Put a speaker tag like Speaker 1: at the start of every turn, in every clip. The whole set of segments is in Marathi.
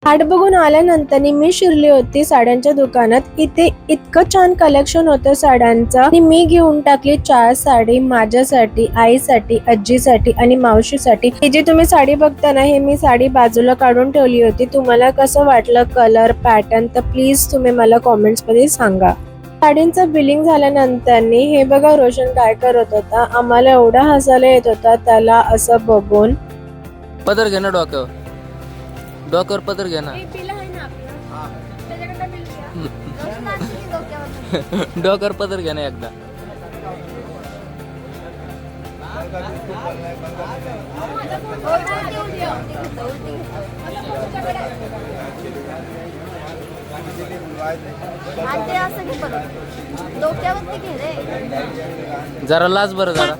Speaker 1: हाट बघून आल्यानंतर मी शिरली होती साड्यांच्या दुकानात. इथे इतकं छान कलेक्शन होतं साड्यांचं आणि मी घेऊन टाकली 4 साडी माझ्यासाठी, आईसाठी, आजीसाठी आणि मावशीसाठी. ही जी तुम्ही साडी बघता ना, हे मी साडी बाजूला काढून ठेवली होती. तुम्हाला कसं वाटलं कलर पॅटर्न तर प्लीज तुम्ही मला कॉमेंट्स मध्ये सांगा. साडींचं बिलिंग झाल्यानंतर हे बघा रोशन काय करत होता. आम्हाला एवढा हसायला येत होता त्याला असं बघून.
Speaker 2: पदर घे ना डोक्यावर पदर घे ना. डोक्यावर पदर घे ना एकदा. जरा लाज बरं जरा.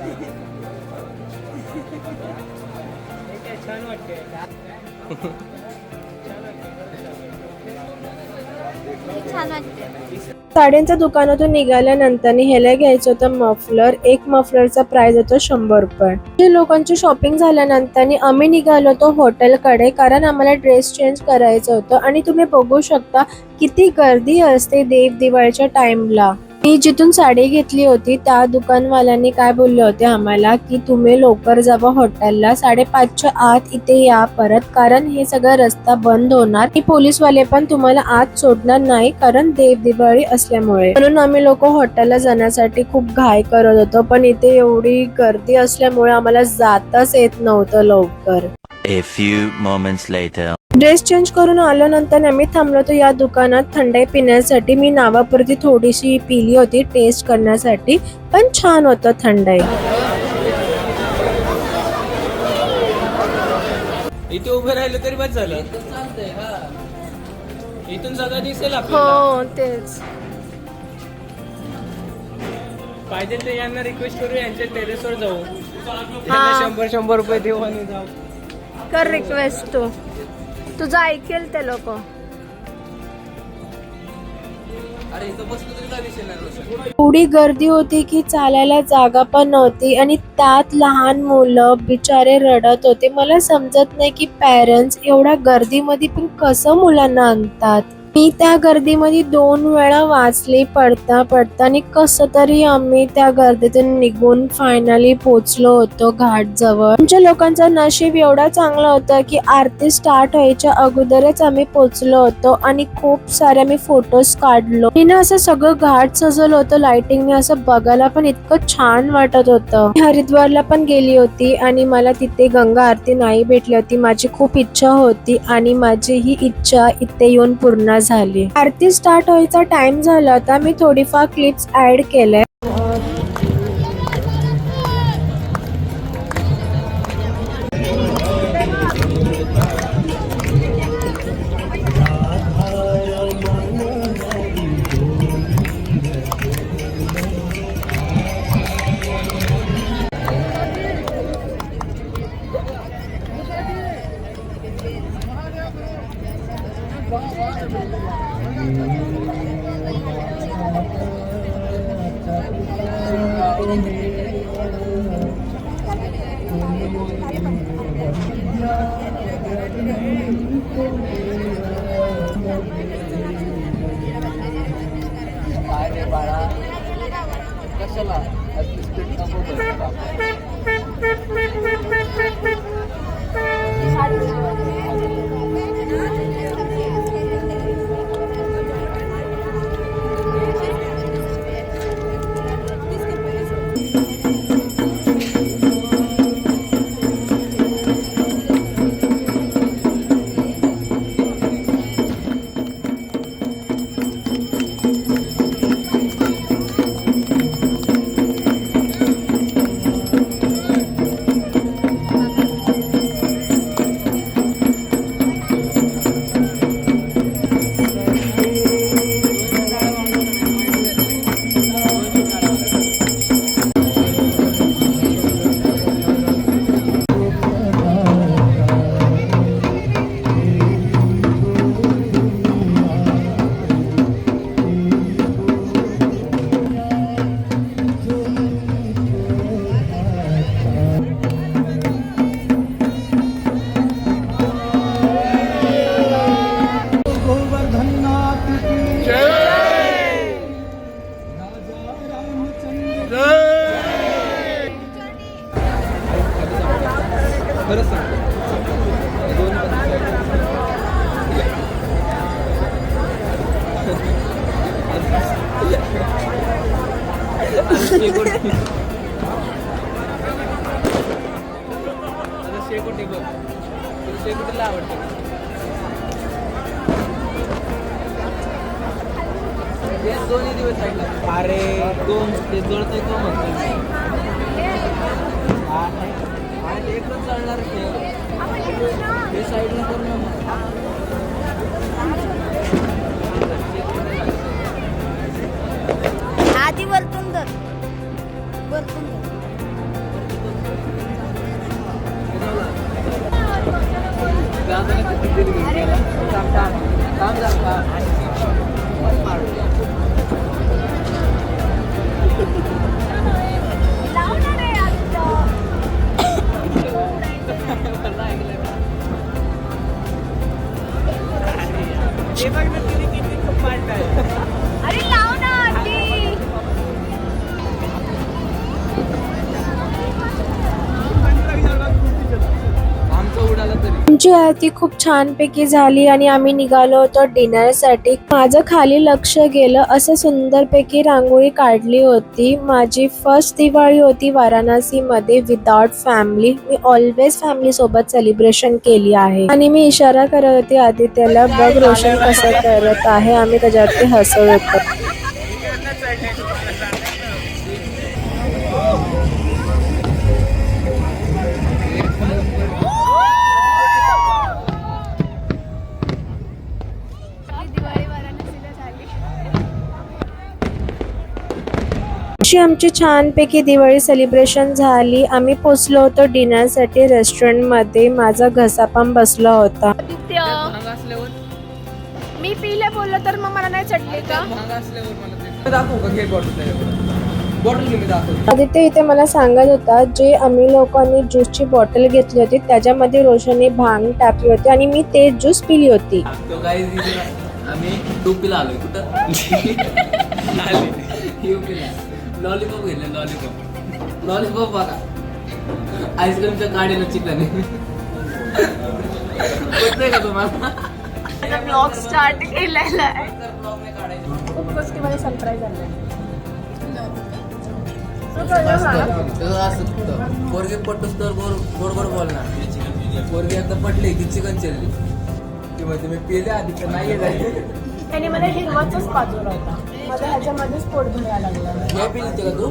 Speaker 1: साड्यांच्या दुकानातून निघाल्यानंतर ह्याला घ्यायचं होतं मफलर. एक मफलरचा प्राइस होता 100 रुपये. लोकांची शॉपिंग झाल्यानंतर आम्ही निघालो होतो हॉटेलकडे, कारण आम्हाला ड्रेस चेंज करायचं होतं. आणि तुम्ही बघू शकता किती गर्दी असते देव दिवाळीच्या टाइमला. मी जिथून साडी घेतली होती त्या दुकानवाल्यांनी काय बोलले होते आम्हाला की तुम्ही लवकर जावा हॉटेलला, 5:30च्या आत इथे या परत, कारण हे सगळं रस्ता बंद होणार. पोलीसवाले पण तुम्हाला आत सोडणार नाही कारण देव दिवाळी असल्यामुळे. म्हणून आम्ही लोक हॉटेलला जाण्यासाठी खूप घाई करत होतो, पण इथे एवढी गर्दी असल्यामुळे आम्हाला जाताच येत नव्हतं लवकर.
Speaker 3: A few moments later.
Speaker 1: Dress change करून आल्यानंतर आम्ही थांबलो होतो या दुकानात थंडाई पिण्यासाठी. मी नावापुरती थोडीशी पिली होती टेस्ट करण्यासाठी, पण छान होतं थंडाई.
Speaker 2: इथे उभे राहिले तरी बस झालं. इथून सगळं दिसेल आपल्याला.
Speaker 1: हो तेच
Speaker 2: पाहिजे ते यांना रिक्वेस्ट करू यांच्या टेरेसवर जाऊ. 100 रुपये देऊ आणि जाऊ.
Speaker 1: कर रिक्वेस्ट तू, तुझं ऐकेल ते लोक.
Speaker 2: अरे इथं बसलो तरी काय विषय नाही.
Speaker 1: एवढी गर्दी होती की चालायला जागा पण नव्हती आणि त्यात लहान मुलं बिचारे रडत होते. मला समजत नाही की पॅरेंट्स एवढ्या गर्दीमध्ये पण कसं मुलांना आणतात. मी त्या गर्दीमध्ये 2 वेळा वाचली पडता आणि कसं तरी आम्ही त्या गर्दीतून निघून फायनली पोहोचलो होतो घाट जवळ. आमच्या लोकांचं नशीब एवढा चांगलं होतं की आरती स्टार्ट व्हायच्या अगोदरच आम्ही पोहोचलो होतो आणि खूप सारे आम्ही फोटोज काढलो. तिने असं सगळं घाट सजवलं होतं लाइटिंगने, असं बघायला पण इतकं छान वाटत होतं. हरिद्वारला पण गेली होती आणि मला तिथे गंगा आरती नाही भेटली होती. माझी खूप इच्छा होती आणि माझी ही इच्छा इथे येऊन पूर्ण झाली. आरती स्टार्ट व्हायचा टाइम झाला होता. मी थोडीफार क्लिप्स ऍड केले.
Speaker 2: दोन्ही दिवस साईडला. अरे दोन ते जळतंय तो म्हणतो. आणि एकच जळणार ते साईडला करून.
Speaker 4: आधी वरतून धर. वरतून धर. अरे लाव ना आधी.
Speaker 2: आमचं उडाला तरी.
Speaker 1: आमची आरती खूप छानपैकी झाली आणि आम्ही निघालो होतो डिनरसाठी. माझं खाली लक्ष गेलं, असं सुंदरपैकी रांगोळी काढली होती. माझी फर्स्ट दिवाळी होती वाराणसीमध्ये without family. Me always family सोबत सेलिब्रेशन केली आहे. आणि मी इशारा करत होती आदित्यला, बघ रोशन कसं करत आहे. आम्ही त्याच्यावरती हसत होतो.
Speaker 4: दिवाळी वाराणसीला झाली.
Speaker 1: अशी आमची छानपैकी दिवाळी सेलिब्रेशन झाली. आम्ही पोचलो होतो डिनरसाठी रेस्टॉरंटमध्ये. माझा घसा पण बसला होता.
Speaker 4: आदित्य,
Speaker 2: भांग असल्यावर
Speaker 4: मी पिले बोललो तर मग मला नाही चटली का?
Speaker 2: भांग असल्यावर मला ते दाखवू का? घे बॉटल घे, मी दाखवतो.
Speaker 1: आदित्य इथे मला सांगत होता, जे आम्ही लोकांनी ज्यूसची बॉटल घेतली होती त्याच्यामध्ये रोशनने भांग टाकली होती आणि मी ते ज्यूस पिली होती.
Speaker 2: तो काही आम्ही टोपीला आलोय. कुठं लॉलीपॉप घेतलं. लॉलीपॉप बघा, आईस्क्रीमच्या गाडीला चिकन का तुम्हाला?
Speaker 4: ब्लॉग स्टार्ट केलेला आहे. खूप गोष्टीमध्ये सरप्राईज आलाय.
Speaker 2: पोरगी पटूस तर गोड गोड बोलणार. पोरगी आता पटली की चिकन चिल्ली ती म्हणते मी पेले आधी तर नाही
Speaker 4: त्याने मला हिरवाचाच पाजवला होता. माझा ह्याच्यामध्येच पोट भरायला लागला.
Speaker 2: हे पिली का तू?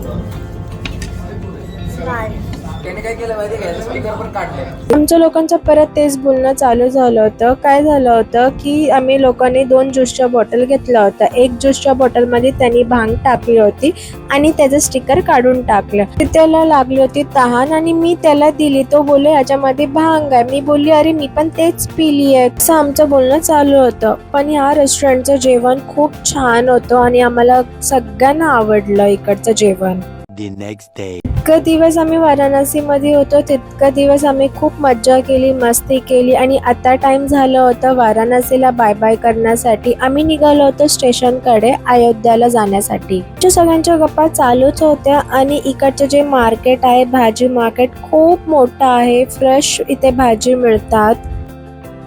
Speaker 4: नाही.
Speaker 2: त्याने काय केलं माहिती का? स्पीकर पण काढले.
Speaker 1: आमच्या लोकांचं परत तेच बोलणं चालू झालं होतं. काय झालं होतं की आम्ही लोकांनी 2 ज्यूसच्या बॉटल घेतल्या होत्या. एक ज्यूसच्या बॉटलमध्ये त्यांनी भांग टाकली होती आणि त्याचं स्टिकर काढून टाकलं. त्याला लागली होती तहान आणि मी त्याला दिली. तो बोलले याच्यामध्ये भांग आहे. मी बोलली अरे मी पण तेच पिली आहे. असं आमचं बोलणं चालू होतं. पण या रेस्टॉरंटचं जेवण खूप छान होतं आणि आम्हाला सगळ्यांना आवडलं इकडचं जेवण.
Speaker 3: The next day.
Speaker 1: इतका दिवस आम्ही वाराणसीमध्ये होतो, तितका दिवस आम्ही खूप मज्जा केली, मस्ती केली आणि आता टाइम झालं होतं वाराणसीला बाय बाय करण्यासाठी. आम्ही निघालो होतो स्टेशनकडे अयोध्याला जाण्यासाठी. आमच्या सगळ्यांच्या गप्पा चालूच होत्या आणि इकडचं जे मार्केट आहे, भाजी मार्केट खूप मोठं आहे. फ्रेश इथे भाजी मिळतात.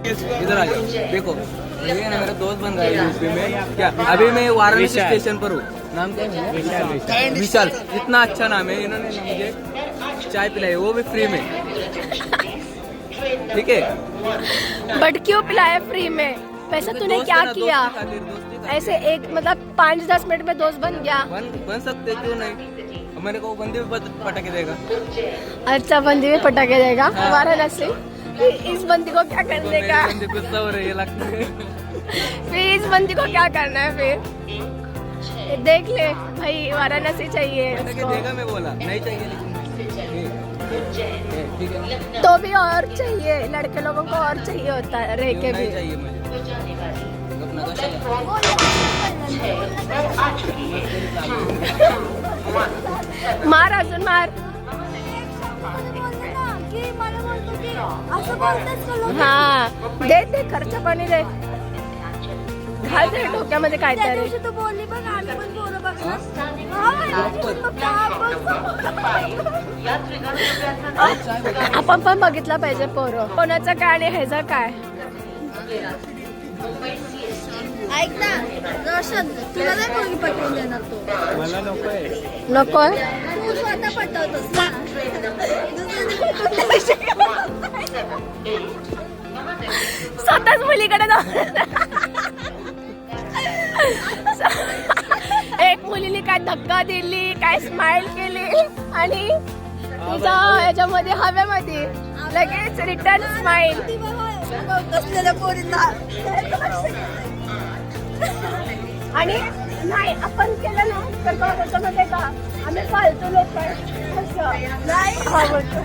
Speaker 2: इधर आ जाओ, देखो ये ना मेरा दोस्त बन गया यूपी में. क्या अभी मैं वाराणसी स्टेशन पर हूँ. नाम क्या है? विशाल. इतना अच्छा नाम है. इन्होंने ना मुझे चाय पिलाई, वो भी फ्री में. ठीक है.
Speaker 4: बट क्यों पिलाया फ्री में? पैसा तूने क्या किया? ऐसे एक मतलब 5-10 मिनट में दोस्त बन गया.
Speaker 2: बन सकते, क्यों नहीं? मैंने को बंदी में पटाके देगा.
Speaker 4: अच्छा, बंदी में पटाखे देगा वाराणसी. इस बंदी को क्या करने का?
Speaker 2: बंदी गुस्सा हो रही है लगता है.
Speaker 4: फिर इस बंदी को क्या करना है? फिर देख ले भाई, वाराणसी चाहिए
Speaker 2: पटाके
Speaker 4: उसको.
Speaker 2: देगा मैं बोला नहीं चाहिए लेकिन ठीक है.
Speaker 4: तो भी और चाहिए, लड़के लोगों को और चाहिए होता है रह के भी.
Speaker 2: नहीं चाहिए मुझे. अपना
Speaker 4: मार अजून मार. हा दे दे, खर्च पाणी दे. घाल ते डोक्यामध्ये काय तरी. आपण पण बघितलं पाहिजे पोरं कोणाचं काय आणि ह्याचं काय.
Speaker 5: ऐक ना रोशन, तुला नाही मुलगी पटवून देणार तो.
Speaker 2: मला नकोय.
Speaker 4: नकोय.
Speaker 5: तू स्वतः पटवतोस ना.
Speaker 4: स्वतःच मुलीकडे जाऊ. धक्का दिली, काय स्माइल केली आणि तुझ्या याच्यामध्ये हवेमध्ये लगेच रिटर्न स्माइल.
Speaker 5: ती बाबा बसलेल्या पोरींना
Speaker 4: आणि नाही आपण केलं ना तर काय होतं माहितीये का, आम्ही फालतू लोक
Speaker 5: नाही
Speaker 4: हा बोलतो.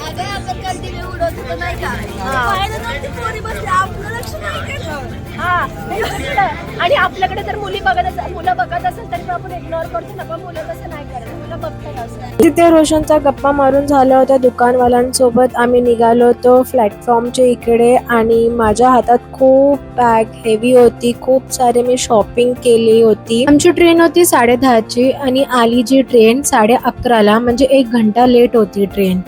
Speaker 5: अगं आपण कंटिन्यू उडवत होतो नाही का, पाहिलं ना ती पोरी बसली, आपलं लक्ष नाही केलं.
Speaker 4: हा हे बघितलं. आणि आपल्याकडे जर मुलं बघत असेल तरी आपण इग्नोर करतो ना, पण मुलं तसं नाही करत, मुलं बघतात असं.
Speaker 1: तिथे रोशनचा गप्पा मारून झाल्या होत्या दुकानवाल्यांसोबत. आम्ही निघालो होतो प्लॅटफॉर्मच्या इकडे आणि माझ्या हातात खूप बॅग हेवी होती, खूप सारे मी शॉपिंग केली होती. आमची ट्रेन होती 10:30ची आणि आली जी ट्रेन 11:30ला, म्हणजे 1 घंटा लेट होती ट्रेन.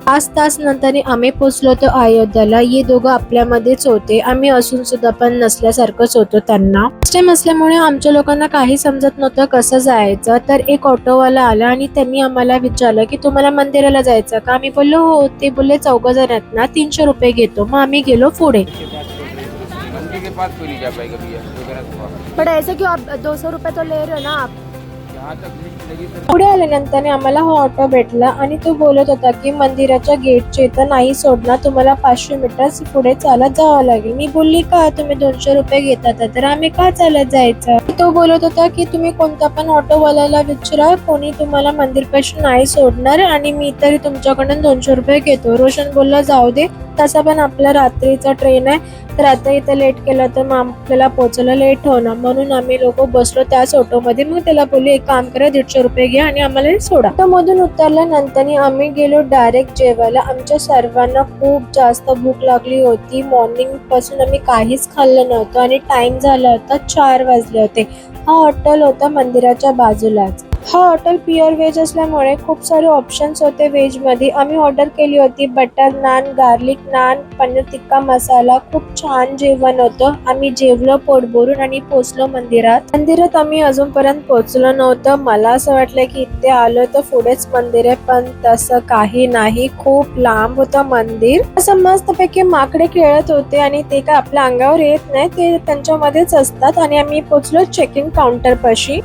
Speaker 1: 5 तास नंतर आम्ही पोहोचलो होतो अयोध्याला. हे दोघं आपल्यामध्येच होते, आम्ही असून सुद्धा पण नसल्यासारखंच होतो त्यांना. फर्स्ट टाइम असल्यामुळे आमच्या लोकांना काही समजत नव्हतं कसं जायचं. तर एक ऑटोवाला आला आणि त्यांनी आम्हाला विचारलं की तुम्हाला मंदिराला जायचं का. आम्ही बोललो हो. ते बोलले 4 जण आहेत ना, 300 रुपये घेतो. मग आम्ही गेलो पुढे.
Speaker 4: पण ऐसे क्यों आप 200 रुपये तो ले रहे हो ना आप.
Speaker 1: पुढे आल्यानंतर आम्हाला हा ऑटो भेटला आणि तो बोलत होता की मंदिराच्या गेटच्या इथं नाही सोडणार, तुम्हाला 500 मीटर पुढे चालत जावं लागेल. मी बोलली का तुम्ही 200 रुपये घेतात तर आम्ही का चालत जायचं. तो बोलत होता की तुम्ही कोणता पण ऑटोवाल्याला विचारा, कोणी तुम्हाला मंदिरपाशी नाही सोडणार आणि मी तरी तुमच्याकडून 200 रुपये घेतो. रोशन बोलला जाऊ दे, तसा पण आपला रात्रीचा ट्रेन आहे, तर आता इथं लेट केलं तर मग आपल्याला पोहोचायला लेट होणार. म्हणून आम्ही लोक बसलो त्याच ऑटोमध्ये. मग त्याला बोलले एक काम करा, 150 रुपये घ्या आणि आम्हाला सोडा. तो मधून उतरल्यानंतर आम्ही गेलो डायरेक्ट जेवायला. आमच्या सर्वांना खूप जास्त भूक लागली होती. मॉर्निंग पासून आम्ही काहीच खाल्लं नव्हतं आणि टाइम झाला होता 4 वाजले होते. हा हॉटेल होता मंदिराच्या बाजूलाच. हा हॉटेल प्युअर व्हेज असल्यामुळे खूप सारे ऑप्शन्स होते व्हेज मध्ये. आम्ही ऑर्डर केली होती बटर नान, गार्लिक नान, पनीर टिक्का मसाला. खूप छान जेवण होतं. आम्ही जेवलो पोट भरून आणि पोहोचलो मंदिरात. मंदिरात आम्ही अजूनपर्यंत पोहोचलो नव्हतं. मला असं वाटलं की इथे आलो तर पुढेच मंदिर आहे, पण तसं काही नाही. खूप लांब होतं मंदिर. असं मस्तपैकी माकडे खेळत होते आणि ते काय आपल्या अंगावर येत नाही, ते त्यांच्यामध्येच असतात. आणि आम्ही पोहोचलो चेक इन काउंटर पाशी.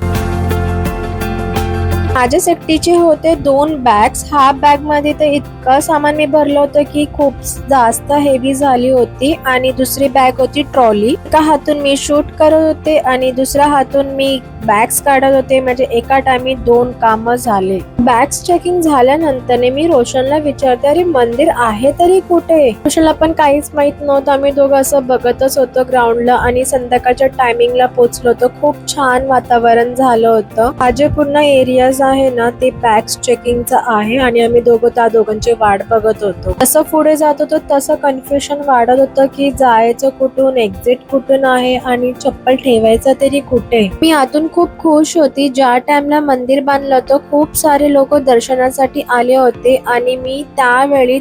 Speaker 1: माझ्या सेफ्टीचे होते 2 बॅग्स. हा बॅग मध्ये तर इतकं सामान मी भरलं होतं की खूप जास्त हेवी झाली होती. आणि दुसरी बॅग होती ट्रॉली. एका हातून मी शूट करत होते आणि दुसऱ्या हातून मी बॅग्स काढत होते, म्हणजे एका टाइमी 2 कामं झाले. बॅग्स चेकिंग झाल्यानंतर मी रोशनला विचारते अरे मंदिर आहे तरी कुठे. रोशनला पण काहीच माहित नव्हतं. आम्ही दोघं असं बघतच होतो ग्राउंडला आणि संध्याकाळच्या टायमिंगला पोहोचलो होतो. खूप छान वातावरण झालं होतं. हा जे पूर्ण एरियाज आहे ना ते बॅग्स चेकिंगचा आहे आणि आम्ही दोघं त्या दोघांची वाट बघत होतो. जसं पुढे जात होतो तसं कन्फ्युजन वाढत होतं की जायचं कुठून, एक्झिट कुठून आहे आणि चप्पल ठेवायचं तरी कुठे. मी आतून खूप खुश होती. ज्या टाइमला मंदिर बांधलं होतं खूप सारे लोक दर्शनासाठी आले होते आणि मी त्यावेळी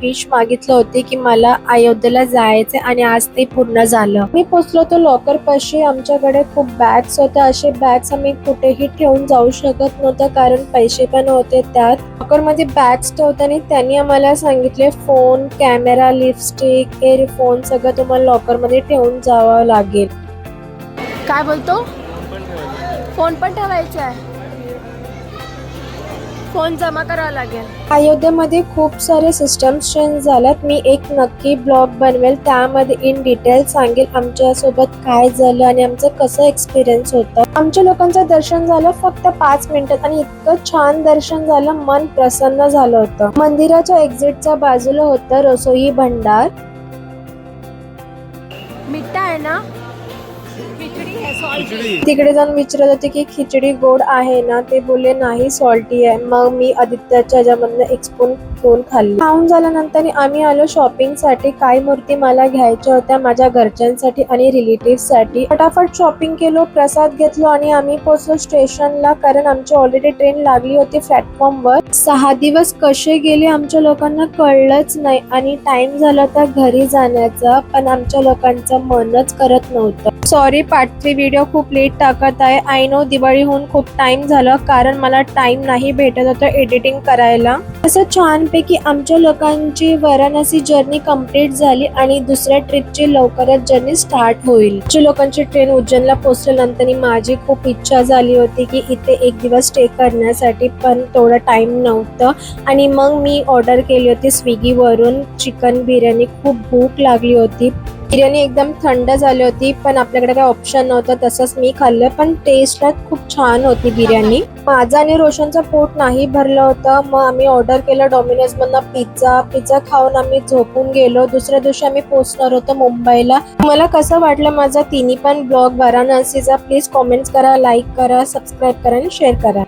Speaker 1: विश मागितलं होते की मला अयोध्येला जायचे आणि आज ते पूर्ण झालं. मी पोहोचलो होतो लॉकर पाशी. आमच्याकडे खूप बॅग्स होत्या. असे बॅग्स आम्ही कुठेही ठेवून जाऊ शकत नव्हतं कारण पैसे पण होते त्यात. लॉकर मध्ये बॅग्स ठेवताना त्यांनी आम्हाला सांगितले फोन, कॅमेरा, लिपस्टिक, एअरफोन सगळं तुम्हाला लॉकर मध्ये ठेवून जावं लागेल.
Speaker 4: काय बोलतो. फोन पण ठेवायचा आहे. फोन जमा करावा लागेल.
Speaker 1: अयोध्येमध्ये खूप सारे सिस्टम्स चेंज झाल्यात. मी एक नक्की ब्लॉग बनवेल, त्यामध्ये इन डिटेल सांगेल आमच्या सोबत काय झालं आणि आमचं कसं एक्सपिरियन्स होतं. आमच्या लोकांचं दर्शन झालं फक्त 5 मिनिटात आणि इतकं छान दर्शन झालं, मन प्रसन्न झालं होतं. मंदिराच्या एक्झिटच्या बाजूला होतं रसोई भंडार.
Speaker 4: मिठा आहे ना.
Speaker 1: तिकडे जाऊन विचारत होते की खिचडी गोड आहे ना, ते बोलले नाही सॉल्टी आहे. मग मी आदित्याच्या ह्याच्यामधनं एक स्पून घेऊन खाल्ली. खाऊन झाल्यानंतर आम्ही आलो शॉपिंग साठी. काही मूर्ती मला घ्यायच्या होत्या माझ्या घरच्यांसाठी आणि रिलेटिव्ह साठी. फटाफट शॉपिंग केलो, प्रसाद घेतलो आणि आम्ही पोहोचलो स्टेशनला कारण आमची ऑलरेडी ट्रेन लागली होती प्लॅटफॉर्मवर. 6 दिवस कसे गेले आमच्या लोकांना कळलंच नाही आणि टाइम झाला तर घरी जाण्याचा, पण आमच्या लोकांचं मनच करत नव्हतं. सॉरी पार्ट 3 व्हिडिओ खूप लेट टाकत आहे. आय नो दिवाळीहून खूप टाइम झालं कारण मला टाइम नाही भेटत होता एडिटिंग करायला. असं छानपैकी आमच्या लोकांची वाराणसी जर्नी कंप्लीट झाली आणि दुसऱ्या ट्रिपची लवकरच जर्नी स्टार्ट होईल. आमच्या लोकांची ट्रेन उज्जैनला पोहोचल्यानंतर माझी खूप इच्छा झाली होती की इथे एक दिवस स्टे करण्यासाठी, पण थोडा टाइम नव्हतं आणि मग मी ऑर्डर केली होती स्विगीवरून चिकन बिर्याणी. खूप भूक लागली होती. बिर्याणी एकदम थंड झाली होती पण आपल्याकडे काही ऑप्शन नव्हतं, तसंच मी खाल्लं. पण टेस्टला खूप छान होती बिर्याणी. माझा आणि रोशनचं पोट नाही भरलं होतं, मग आम्ही ऑर्डर केलं डॉमिनोजमधनं पिझ्झा खाऊन आम्ही झोपून गेलो. दुसऱ्या दिवशी आम्ही पोहोचणार होतो मुंबईला. मला कसं वाटलं माझा तिन्ही पण ब्लॉग वाराणसीचा प्लीज कॉमेंट्स करा, लाईक करा, सबस्क्राईब करा आणि शेअर करा.